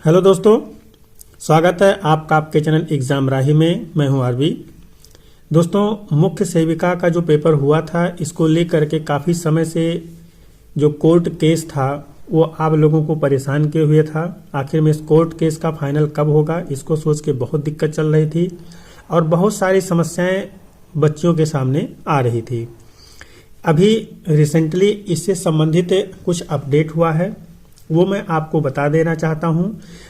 Hello दोस्तों, स्वागत है आपका आपके चैनल एग्ज़ाम राही में। मैं हूं आरवी। दोस्तों, मुख्य सेविका का जो पेपर हुआ था, इसको लेकर के काफ़ी समय से जो कोर्ट केस था वो आप लोगों को परेशान किए हुए था। आखिर में इस कोर्ट केस का फाइनल कब होगा, इसको सोच के बहुत दिक्कत चल रही थी और बहुत सारी समस्याएं बच्चियों के सामने आ रही थी। अभी रिसेंटली इससे संबंधित कुछ अपडेट हुआ है, वो मैं आपको बता देना चाहता हूं।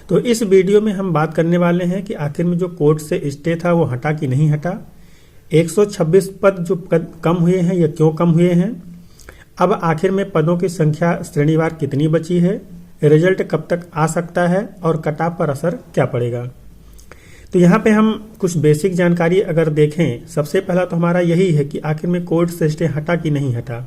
तो इस वीडियो में हम बात करने वाले हैं कि आखिर में जो कोर्ट से स्टे था वो हटा कि नहीं हटा, 126 पद जो कम हुए हैं या क्यों कम हुए हैं, अब आखिर में पदों की संख्या श्रेणीवार कितनी बची है, रिजल्ट कब तक आ सकता है और कट ऑफ पर असर क्या पड़ेगा। तो यहाँ पे हम कुछ बेसिक जानकारी अगर देखें, सबसे पहला तो हमारा यही है कि आखिर में कोर्ट से स्टे हटा कि नहीं हटा।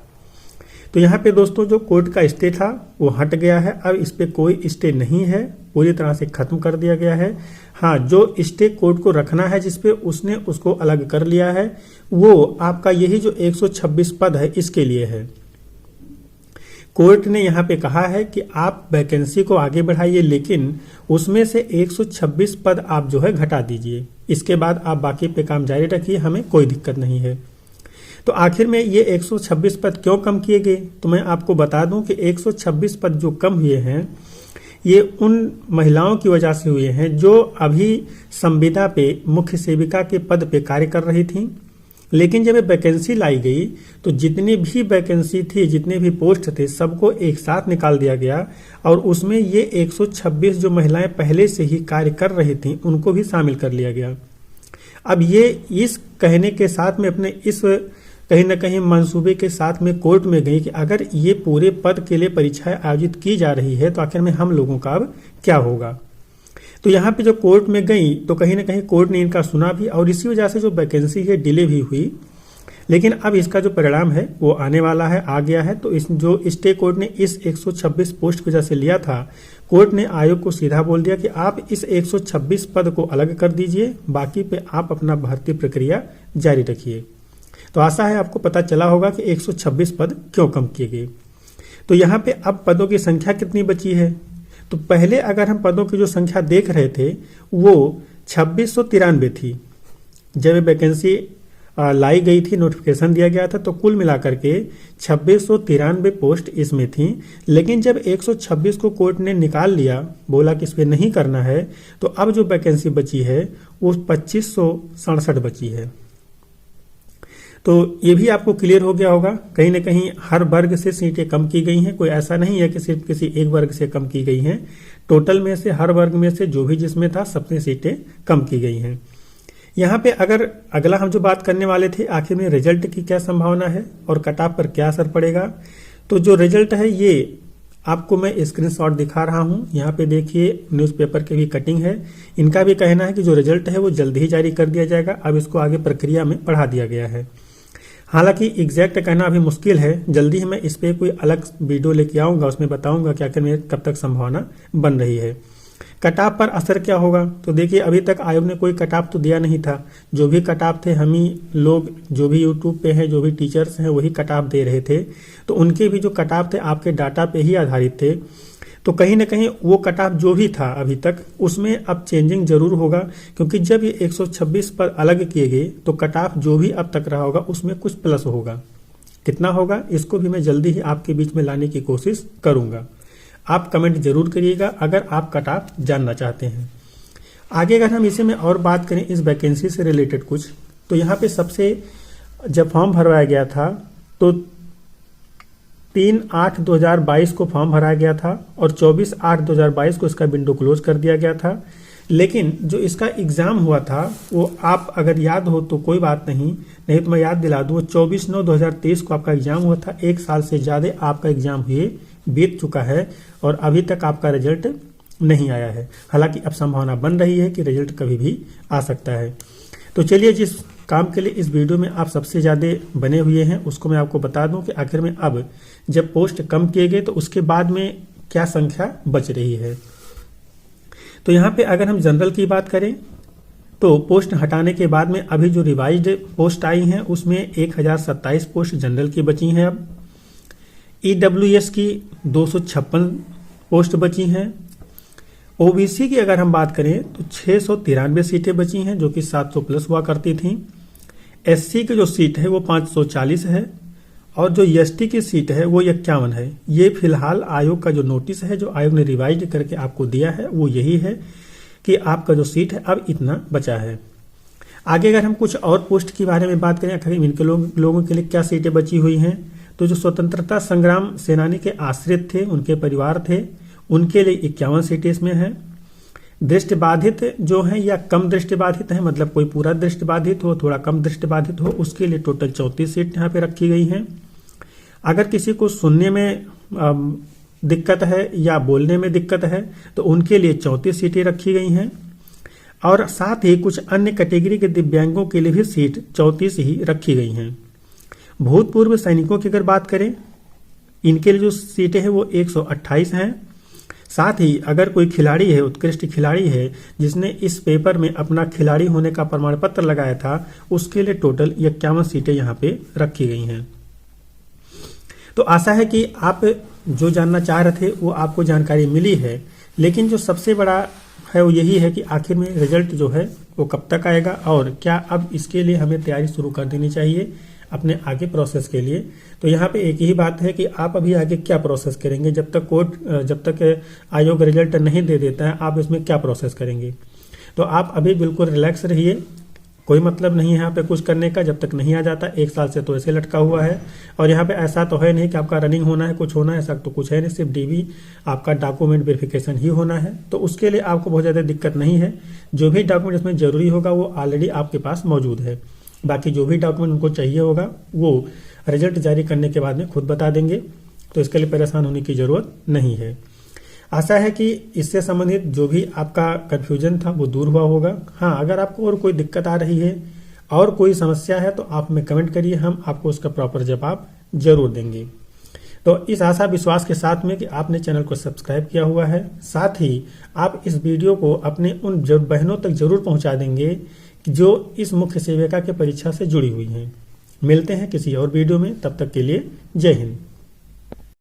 तो यहाँ पे दोस्तों जो कोर्ट का स्टे था वो हट गया है, अब इस पे कोई स्टे नहीं है, पूरी तरह से खत्म कर दिया गया है। हाँ, जो स्टे कोर्ट को रखना है जिसपे उसने उसको अलग कर लिया है, वो आपका यही जो 126 पद है इसके लिए है। कोर्ट ने यहाँ पे कहा है कि आप वैकेंसी को आगे बढ़ाइए, लेकिन उसमें से 126 पद आप जो है घटा दीजिए, इसके बाद आप बाकी पे काम जारी रखिए, हमें कोई दिक्कत नहीं है। तो आखिर में ये 126 पद क्यों कम किए गए, तो मैं आपको बता दूं कि 126 पद जो कम हुए हैं ये उन महिलाओं की वजह से हुए हैं जो अभी संविदा पे मुख्य सेविका के पद पे कार्य कर रही थीं। लेकिन जब वैकेंसी लाई गई तो जितनी भी वैकेंसी थी, जितने भी पोस्ट थे, सबको एक साथ निकाल दिया गया और उसमें ये 126 जो महिलाएं पहले से ही कार्य कर रही थीं उनको भी शामिल कर लिया गया। अब ये इस कहने के साथ में अपने इस कहीं ना कहीं मंसूबे के साथ में कोर्ट में गई कि अगर ये पूरे पद के लिए परीक्षाएं आयोजित की जा रही है तो आखिर में हम लोगों का अब क्या होगा। तो यहाँ पे जो कोर्ट में गई तो कहीं ना कहीं कोर्ट ने इनका सुना भी और इसी वजह से जो वैकेंसी है डिले भी हुई। लेकिन अब इसका जो परिणाम है वो आने वाला है, आ गया है। तो इस जो स्टे कोर्ट ने इस 126 पोस्ट की वजह से लिया था, कोर्ट ने आयोग को सीधा बोल दिया कि आप इस 126 पद को अलग कर दीजिए, बाकी पे आप अपना भर्ती प्रक्रिया जारी रखिए। तो आशा है आपको पता चला होगा कि 126 पद क्यों कम किए गए। तो यहाँ पे अब पदों की संख्या कितनी बची है, तो पहले अगर हम पदों की जो संख्या देख रहे थे वो 2693 थी। जब वैकेंसी लाई गई थी, नोटिफिकेशन दिया गया था, तो कुल मिलाकर के 2693 पोस्ट इसमें थी। लेकिन जब 126 को कोर्ट ने निकाल लिया, बोला कि इस पर नहीं करना है, तो अब जो वैकेंसी बची है वो 2567 बची है। तो ये भी आपको क्लियर हो गया होगा, कहीं ना कहीं हर वर्ग से सीटें कम की गई हैं। कोई ऐसा नहीं है कि सिर्फ किसी एक वर्ग से कम की गई हैं, टोटल में से हर वर्ग में से जो भी जिसमें था सबसे सीटें कम की गई हैं। यहाँ पे अगर अगला हम जो बात करने वाले थे, आखिर में रिजल्ट की क्या संभावना है और कट ऑफ पर क्या असर पड़ेगा। तो जो रिजल्ट है ये आपको मैं स्क्रीनशॉट दिखा रहा हूँ। यहाँ पे देखिए न्यूज़पेपर की भी कटिंग है। इनका भी कहना है कि जो रिजल्ट है वो जल्द ही जारी कर दिया जाएगा, अब इसको आगे प्रक्रिया में बढ़ा दिया गया है। हालांकि एग्जैक्ट कहना अभी मुश्किल है, जल्दी ही मैं इस पे कोई अलग वीडियो लेके आऊंगा, उसमें बताऊंगा कि आखिर में कब तक संभावना बन रही है। कट ऑफ पर असर क्या होगा, तो देखिए अभी तक आयोग ने कोई कट ऑफ तो दिया नहीं था। जो भी कट ऑफ थे हम ही लोग जो भी यूट्यूब पे हैं, जो भी टीचर्स हैं वही कट ऑफ दे रहे थे। तो उनके भी जो कट ऑफ थे आपके डाटा पे ही आधारित थे। तो कहीं ना कहीं वो कट ऑफ जो भी था अभी तक उसमें अब चेंजिंग जरूर होगा, क्योंकि जब ये 126 पर अलग किए गए तो कट ऑफ जो भी अब तक रहा होगा उसमें कुछ प्लस होगा। कितना होगा इसको भी मैं जल्दी ही आपके बीच में लाने की कोशिश करूंगा। आप कमेंट जरूर करिएगा अगर आप कट ऑफ जानना चाहते हैं। आगे अगर हम इसे में और बात करें इस वैकेंसी से रिलेटेड कुछ, तो यहाँ पे सबसे जब फॉर्म भरवाया गया था तो 3/8/2022 को फॉर्म भराया गया था और 24/8/2022 को इसका विंडो क्लोज कर दिया गया था। लेकिन जो इसका एग्जाम हुआ था वो आप अगर याद हो तो कोई बात नहीं तो मैं याद दिला दूं, 24/9/2023 को आपका एग्जाम हुआ था। 1 साल से ज्यादा आपका एग्जाम हुए बीत चुका है और अभी तक आपका रिजल्ट नहीं आया है। हालांकि अब संभावना बन रही है कि रिजल्ट कभी भी आ सकता है। तो चलिए, जिस काम के लिए इस वीडियो में आप सबसे ज़्यादा बने हुए हैं उसको मैं आपको बता दूं कि आखिर में अब जब पोस्ट कम किए गए तो उसके बाद में क्या संख्या बच रही है। तो यहाँ पे अगर हम जनरल की बात करें तो पोस्ट हटाने के बाद में अभी जो रिवाइज्ड पोस्ट आई हैं उसमें 1027 पोस्ट जनरल की बची हैं। अब EWS की 256 पोस्ट बची हैं ओबीसी की अगर हम बात करें तो 693 सीटें बची हैं जो कि 700 प्लस हुआ करती थी। एससी की जो सीट है वो 540 है और जो एसटी की सीट है वो 51 है। ये फिलहाल आयोग का जो नोटिस है जो आयोग ने रिवाइज करके आपको दिया है वो यही है कि आपका जो सीट है अब इतना बचा है। आगे अगर हम कुछ और पोस्ट के बारे में बात करें आखिर इनके लोगों के लिए क्या सीटें बची हुई हैं, तो जो स्वतंत्रता संग्राम सेनानी के आश्रित थे, उनके परिवार थे, उनके लिए 51 सीटें इसमें हैं। दृष्टिबाधित जो हैं या कम दृष्टिबाधित हैं, मतलब कोई पूरा दृष्टिबाधित हो थोड़ा कम दृष्टिबाधित हो, उसके लिए टोटल 34 सीट यहाँ पे रखी गई हैं। अगर किसी को सुनने में दिक्कत है या बोलने में दिक्कत है तो उनके लिए 34 सीटें रखी गई हैं और साथ ही कुछ अन्य कैटेगरी के दिव्यांगों के लिए भी सीट 34 ही रखी गई हैं। भूतपूर्व सैनिकों की अगर बात करें, इनके लिए जो सीटें हैं वो 128 हैं। साथ ही अगर कोई खिलाड़ी है, उत्कृष्ट खिलाड़ी है, जिसने इस पेपर में अपना खिलाड़ी होने का प्रमाण पत्र लगाया था, उसके लिए टोटल 51 सीटें यहाँ पे रखी गई हैं। तो आशा है कि आप जो जानना चाह रहे थे वो आपको जानकारी मिली है, लेकिन जो सबसे बड़ा है वो यही है कि आखिर में रिजल्ट जो है वो कब तक आएगा और क्या अब इसके लिए हमें तैयारी शुरू कर देनी चाहिए अपने आगे प्रोसेस के लिए। तो यहाँ पे एक ही बात है कि आप अभी आगे क्या प्रोसेस करेंगे, जब तक आयोग रिजल्ट नहीं दे देता है आप इसमें क्या प्रोसेस करेंगे। तो आप अभी बिल्कुल रिलैक्स रहिए, कोई मतलब नहीं है यहाँ पे कुछ करने का जब तक नहीं आ जाता। 1 साल से तो ऐसे लटका हुआ है और यहाँ पे ऐसा तो है नहीं कि आपका रनिंग होना है, कुछ होना है, ऐसा तो कुछ है नहीं, सिर्फ डीबी आपका डॉक्यूमेंट वेरिफिकेशन ही होना है। तो उसके लिए आपको बहुत ज़्यादा दिक्कत नहीं है। जो भी डॉक्यूमेंट इसमें जरूरी होगा वो ऑलरेडी आपके पास मौजूद है। बाकी जो भी डॉक्यूमेंट उनको चाहिए होगा वो रिजल्ट जारी करने के बाद में खुद बता देंगे, तो इसके लिए परेशान होने की ज़रूरत नहीं है। आशा है कि इससे संबंधित जो भी आपका कन्फ्यूजन था वो दूर हुआ होगा। हाँ, अगर आपको और कोई दिक्कत आ रही है और कोई समस्या है तो आप हमें कमेंट करिए, हम आपको उसका प्रॉपर जवाब जरूर देंगे। तो इस आशा विश्वास के साथ में कि आपने चैनल को सब्सक्राइब किया हुआ है, साथ ही आप इस वीडियो को अपने उन बहनों तक जरूर पहुंचा देंगे जो इस मुख्य सेविका के परीक्षा से जुड़ी हुई हैं। मिलते हैं किसी और वीडियो में, तब तक के लिए जय हिंद।